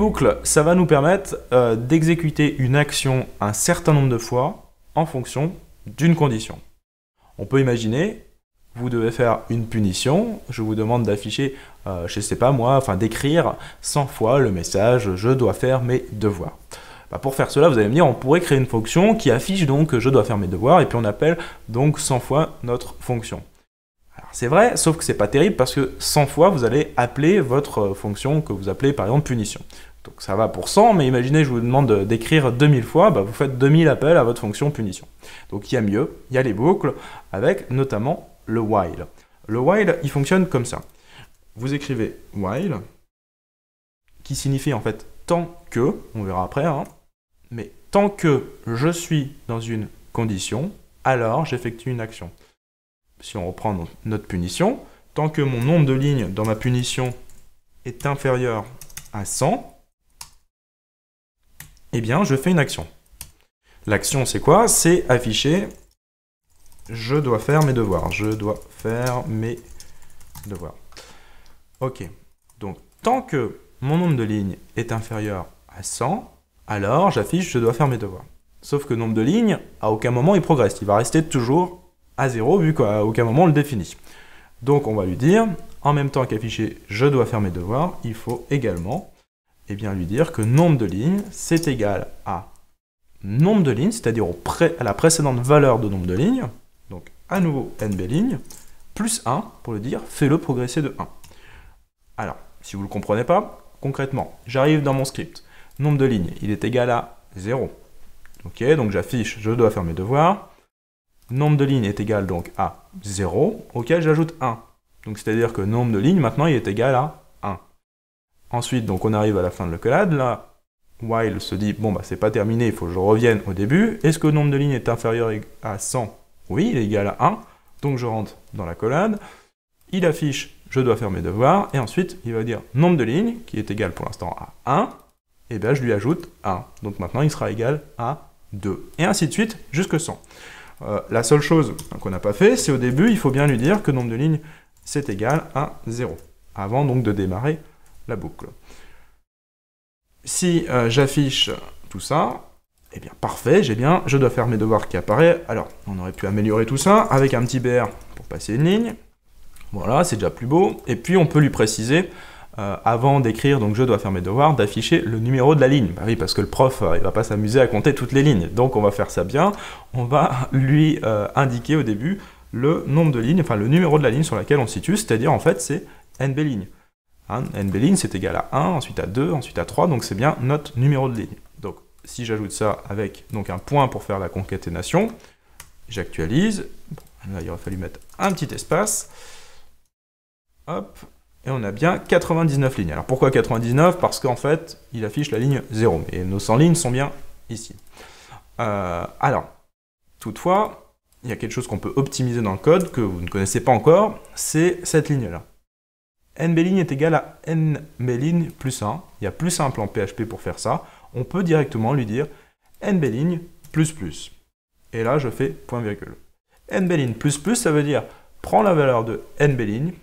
boucles, ça va nous permettre d'exécuter une action un certain nombre de fois en fonction d'une condition. On peut imaginer, vous devez faire une punition, je vous demande d'afficher, je ne sais pas moi, enfin d'écrire 100 fois le message « je dois faire mes devoirs ». Pour faire cela, vous allez me dire, on pourrait créer une fonction qui affiche donc « je dois faire mes devoirs » et puis on appelle donc 100 fois notre fonction. C'est vrai, sauf que c'est pas terrible parce que 100 fois, vous allez appeler votre fonction que vous appelez par exemple punition. Donc ça va pour 100, mais imaginez, je vous demande d'écrire 2000 fois, vous faites 2000 appels à votre fonction punition. Donc il y a mieux, il y a les boucles, avec notamment le while. Le while, il fonctionne comme ça. Vous écrivez while, qui signifie en fait tant que, on verra après, mais tant que je suis dans une condition, alors j'effectue une action. Si on reprend notre punition, tant que mon nombre de lignes dans ma punition est inférieur à 100, eh bien, je fais une action. L'action, c'est quoi? C'est afficher « je dois faire mes devoirs ». Je dois faire mes devoirs. Ok. Donc, tant que mon nombre de lignes est inférieur à 100, alors j'affiche « je dois faire mes devoirs ». Sauf que le nombre de lignes, à aucun moment, il progresse. Il va rester toujours à 0, vu qu'à aucun moment on le définit. Donc on va lui dire, en même temps qu'afficher « je dois faire mes devoirs », il faut également lui dire que nombre de lignes, c'est égal à nombre de lignes, c'est-à-dire à la précédente valeur de nombre de lignes, donc à nouveau nb lignes, plus 1, pour le dire, fais-le progresser de 1. Alors, si vous ne le comprenez pas, concrètement, j'arrive dans mon script, nombre de lignes, il est égal à 0. Ok, donc j'affiche « je dois faire mes devoirs », nombre de lignes est égal donc à 0, auquel j'ajoute 1. Donc c'est-à-dire que nombre de lignes, maintenant, il est égal à 1. Ensuite, donc on arrive à la fin de l'accolade, là, while se dit, bon, c'est pas terminé, il faut que je revienne au début. Est-ce que le nombre de lignes est inférieur à 100? Oui, il est égal à 1, donc je rentre dans l'accolade. Il affiche, je dois faire mes devoirs, et ensuite, il va dire nombre de lignes, qui est égal pour l'instant à 1, et bien je lui ajoute 1. Donc maintenant, il sera égal à 2. Et ainsi de suite, jusque 100. La seule chose qu'on n'a pas fait, c'est au début, il faut bien lui dire que nombre de lignes, c'est égal à 0, avant donc de démarrer la boucle. Si j'affiche tout ça, eh bien parfait, j'ai bien je dois faire mes devoirs qui apparaît. Alors, on aurait pu améliorer tout ça avec un petit BR pour passer une ligne. Voilà, c'est déjà plus beau. Et puis on peut lui préciser, avant d'écrire donc je dois faire mes devoirs, d'afficher le numéro de la ligne. Bah oui, parce que le prof, il va pas s'amuser à compter toutes les lignes. Donc on va faire ça bien. On va lui indiquer au début le nombre de lignes, enfin le numéro de la ligne sur laquelle on se situe, c'est-à-dire en fait c'est nb lignes. nb ligne c'est égal à 1, ensuite à 2, ensuite à 3, donc c'est bien notre numéro de ligne. Donc si j'ajoute ça avec donc un point pour faire la concaténation, j'actualise. Bon, là il aurait fallu mettre un petit espace. Hop. Et on a bien 99 lignes. Alors pourquoi 99? Parce qu'en fait, il affiche la ligne 0. Et nos 100 lignes sont bien ici. Alors, toutefois, il y a quelque chose qu'on peut optimiser dans le code que vous ne connaissez pas encore, c'est cette ligne-là. nb-ligne est égal à nb-ligne plus 1. Il y a plus simple en PHP pour faire ça. On peut directement lui dire nb-ligne plus plus. Et là, je fais point virgule. nb-ligne plus plus, ça veut dire prends la valeur de nb-ligne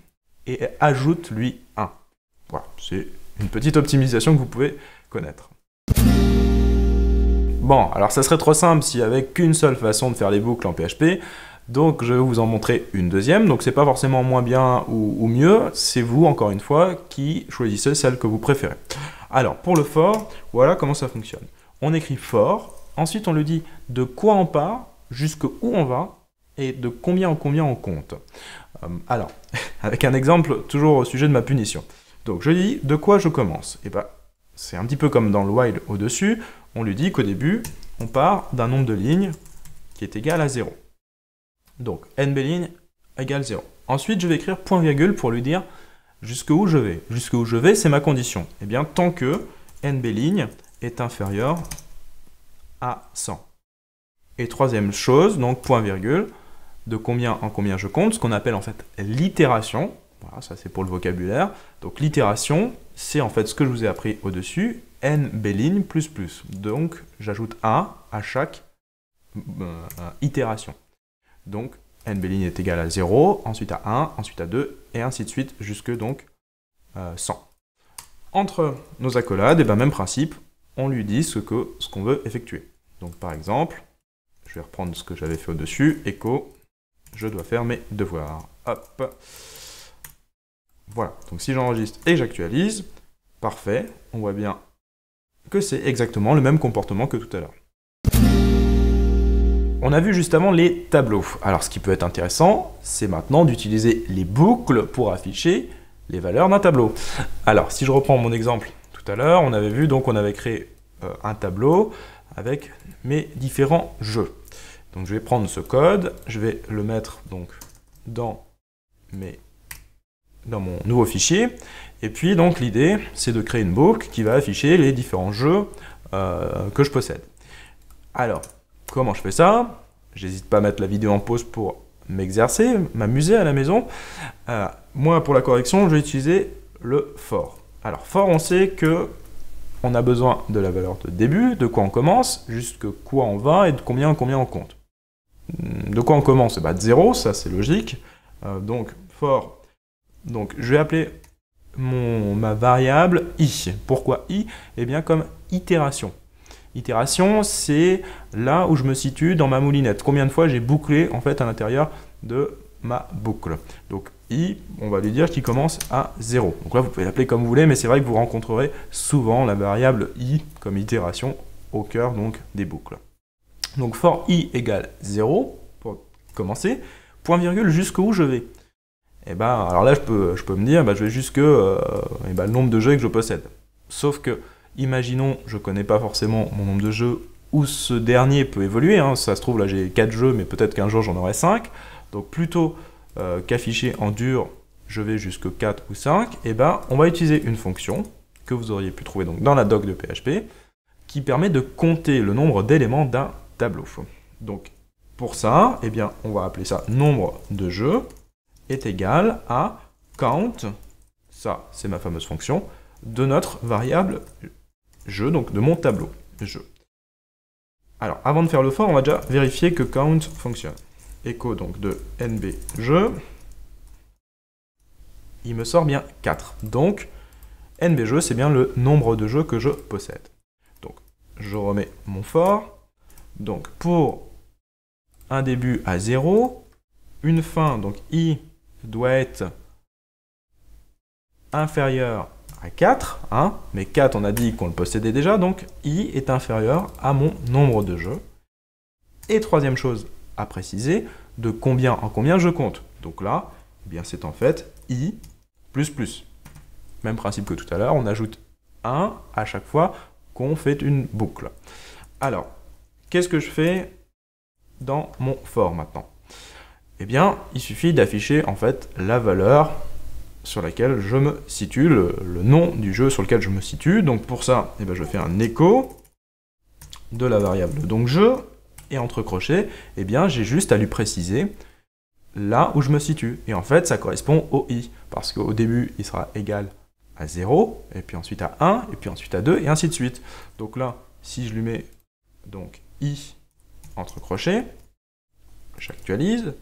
et ajoute lui 1. Voilà, c'est une petite optimisation que vous pouvez connaître. Bon, alors ça serait trop simple s'il n'y avait qu'une seule façon de faire les boucles en PHP, donc je vais vous en montrer une deuxième, donc c'est pas forcément moins bien ou mieux, c'est vous, encore une fois, qui choisissez celle que vous préférez. Alors, pour le for, voilà comment ça fonctionne. On écrit for, ensuite on lui dit de quoi on part, jusqu'où on va, et de combien en combien on compte. Alors, avec un exemple toujours au sujet de ma punition. Donc je dis de quoi je commence. Et c'est un petit peu comme dans le while au-dessus, on lui dit qu'au début, on part d'un nombre de lignes qui est égal à 0. Donc nb-ligne égale 0. Ensuite, je vais écrire point virgule pour lui dire jusqu'où je vais. Jusqu'où je vais, c'est ma condition. Eh bien, tant que nb-ligne est inférieur à 100. Et troisième chose, donc point virgule, de combien en combien je compte, ce qu'on appelle en fait l'itération. Voilà, ça c'est pour le vocabulaire. Donc l'itération, c'est en fait ce que je vous ai appris au-dessus, nb-ligne plus plus. Donc j'ajoute 1 à chaque itération. Donc nb-ligne est égal à 0, ensuite à 1, ensuite à 2, et ainsi de suite, jusque donc 100. entre nos accolades, et ben même principe, on lui dit ce qu'on veut effectuer. Donc par exemple, je vais reprendre ce que j'avais fait au-dessus, echo, je dois faire mes devoirs. Hop. Voilà, donc si j'enregistre et que j'actualise, parfait, on voit bien que c'est exactement le même comportement que tout à l'heure. On a vu juste avant les tableaux. Alors ce qui peut être intéressant, c'est maintenant d'utiliser les boucles pour afficher les valeurs d'un tableau. Alors si je reprends mon exemple tout à l'heure, on avait vu, donc on avait créé un tableau avec mes différents jeux. Donc je vais prendre ce code, je vais le mettre donc dans mon nouveau fichier, et puis donc l'idée c'est de créer une boucle qui va afficher les différents jeux que je possède. Alors, comment je fais ça? J'hésite pas à mettre la vidéo en pause pour m'exercer, m'amuser à la maison. Moi, pour la correction, je vais utiliser le for. Alors, for, on sait que on a besoin de la valeur de début, de quoi on commence, jusque quoi on va et de combien on compte. De quoi on commence? De 0, ça c'est logique. Donc, for, donc je vais appeler ma variable i. Pourquoi i? Eh bien, comme itération. Itération, c'est là où je me situe dans ma moulinette. Combien de fois j'ai bouclé en fait à l'intérieur de ma boucle. Donc i, on va lui dire qu'il commence à 0. Donc là, vous pouvez l'appeler comme vous voulez, mais c'est vrai que vous rencontrerez souvent la variable i comme itération au cœur donc des boucles. Donc for i égale 0 pour commencer, point virgule jusqu'où je vais. Et ben alors là, je peux me dire, je vais jusque le nombre de jeux que je possède. Sauf que imaginons, je ne connais pas forcément mon nombre de jeux, où ce dernier peut évoluer. Ça se trouve, là j'ai 4 jeux, mais peut-être qu'un jour j'en aurai 5. Donc plutôt qu'afficher en dur, je vais jusque 4 ou 5, et ben on va utiliser une fonction que vous auriez pu trouver donc dans la doc de PHP, qui permet de compter le nombre d'éléments d'un tableau. Donc pour ça, eh bien, on va appeler ça nombre de jeux est égal à count, ça c'est ma fameuse fonction, de notre variable jeu, donc de mon tableau jeu. Alors, avant de faire le for, on va déjà vérifier que count fonctionne. Echo donc de nb jeu, il me sort bien 4. Donc, nb jeu, c'est bien le nombre de jeux que je possède. Donc, je remets mon for. Donc, pour un début à 0, une fin, donc i doit être inférieur à 4, mais 4 on a dit qu'on le possédait déjà, donc i est inférieur à mon nombre de jeux. Et troisième chose à préciser, de combien en combien je compte. Donc là, eh bien c'est en fait i plus plus. Même principe que tout à l'heure, on ajoute 1 à chaque fois qu'on fait une boucle. Alors, qu'est-ce que je fais dans mon for maintenant? Eh bien, il suffit d'afficher en fait la valeur sur laquelle je me situe, le nom du jeu sur lequel je me situe. Donc pour ça, eh bien, je fais un écho de la variable donc jeu, et entre crochets, eh bien, j'ai juste à lui préciser là où je me situe. Et en fait, ça correspond au i, parce qu'au début, il sera égal à 0, et puis ensuite à 1, et puis ensuite à 2, et ainsi de suite. Donc là, si je lui mets donc i entre crochets, j'actualise,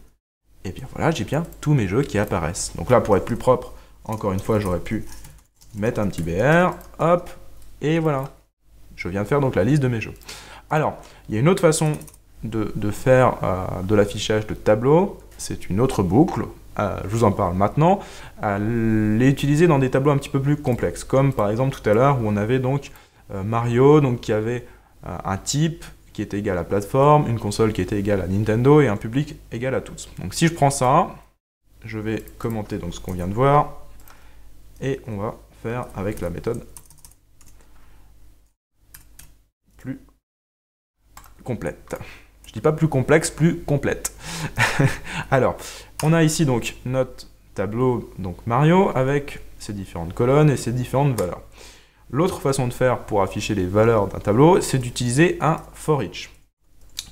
et bien voilà, j'ai bien tous mes jeux qui apparaissent. Donc là, pour être plus propre, encore une fois, j'aurais pu mettre un petit BR, hop, et voilà. Je viens de faire donc la liste de mes jeux. Alors, il y a une autre façon de faire de l'affichage de tableau, c'est une autre boucle, je vous en parle maintenant, les utiliser dans des tableaux un petit peu plus complexes, comme par exemple tout à l'heure où on avait donc Mario, donc qui avait un type qui était égal à plateforme, une console qui était égale à Nintendo et un public égal à tous. Donc si je prends ça, je vais commenter donc ce qu'on vient de voir et on va faire avec la méthode plus complète. Je dis pas plus complexe, plus complète. Alors, on a ici donc notre tableau donc Mario avec ses différentes colonnes et ses différentes valeurs. L'autre façon de faire pour afficher les valeurs d'un tableau, c'est d'utiliser un for each.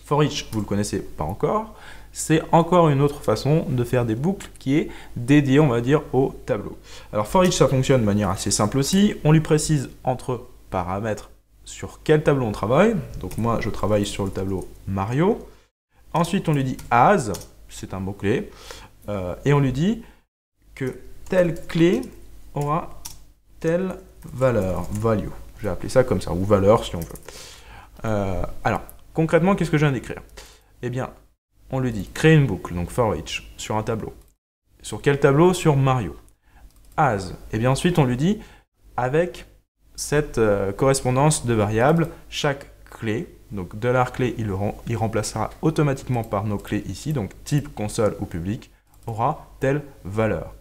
For each, vous ne le connaissez pas encore, c'est encore une autre façon de faire des boucles qui est dédiée, on va dire, au tableau. Alors for each, ça fonctionne de manière assez simple aussi. On lui précise entre paramètres sur quel tableau on travaille. Donc moi, je travaille sur le tableau Mario. Ensuite, on lui dit as, c'est un mot-clé, et on lui dit que telle clé aura telle valeur, value. Je vais appeler ça comme ça, ou valeur si on veut. Alors, concrètement, qu'est-ce que je viens d'écrire? Eh bien, on lui dit créer une boucle, donc for each, sur un tableau. Sur quel tableau? Sur Mario. As. Et bien ensuite, on lui dit, avec cette correspondance de variables, chaque clé, donc $clé, il remplacera automatiquement par nos clés ici, donc type console ou public, aura telle valeur.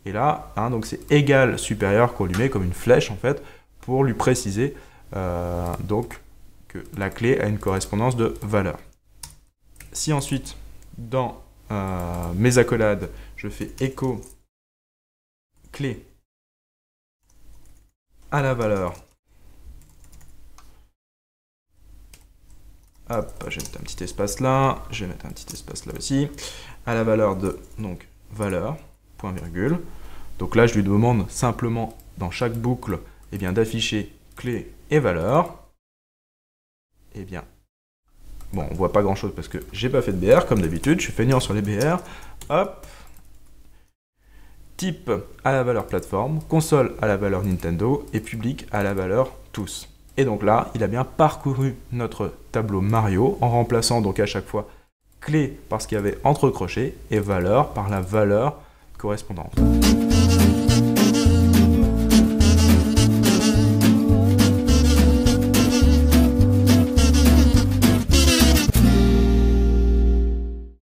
Et là, hein, donc c'est égal supérieur qu'on lui met comme une flèche en fait, pour lui préciser donc que la clé a une correspondance de valeur. Si ensuite, dans mes accolades, je fais echo clé à la valeur, hop, je vais mettre un petit espace là, je vais mettre un petit espace là aussi, à la valeur de, donc, valeur, point virgule. Donc là, je lui demande simplement, dans chaque boucle, eh bien, d'afficher clé et valeur. Eh bien, bon, on voit pas grand chose parce que j'ai pas fait de BR, comme d'habitude, je suis feignant sur les BR. Hop, type à la valeur plateforme, console à la valeur Nintendo et public à la valeur tous. Et donc là, il a bien parcouru notre tableau Mario en remplaçant donc à chaque fois clé par ce qu'il y avait entre crochets et valeur par la valeur correspondante.